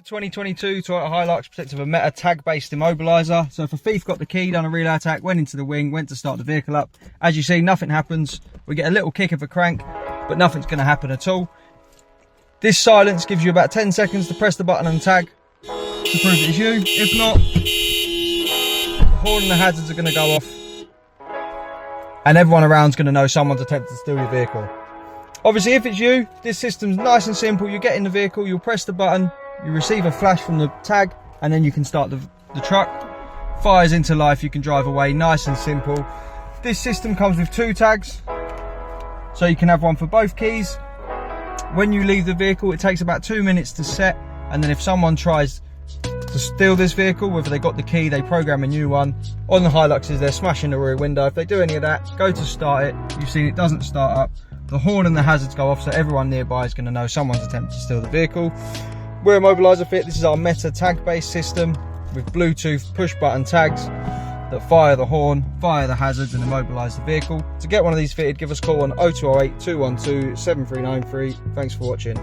2022 Toyota Hilux protected with a Meta tag-based immobiliser. So if a thief got the key, done a relay attack, went into the wing, went to start the vehicle up, as you see, nothing happens. We get a little kick of a crank, but nothing's going to happen at all. This silence gives you about 10 seconds to press the button and tag to prove it is you. If not, the horn and the hazards are going to go off, and everyone around is going to know someone's attempted to steal your vehicle. Obviously, if it's you, this system's nice and simple. You get in the vehicle, you'll press the button, you receive a flash from the tag, and then you can start the truck. Fires into life, you can drive away, nice and simple. This system comes with 2 tags, so you can have one for both keys. When you leave the vehicle, it takes about 2 minutes to set, and then if someone tries to steal this vehicle, whether they got the key, they program a new one. On the Hiluxes, they're smashing the rear window. If they do any of that, go to start it, you've seen it doesn't start up. The horn and the hazards go off, so everyone nearby is going to know someone's attempted to steal the vehicle. We're Immobiliser fit. This is our Meta tag-based system with Bluetooth push-button tags that fire the horn, fire the hazards, and immobilise the vehicle. To get one of these fitted, give us a call on 0208 212 7393. Thanks for watching.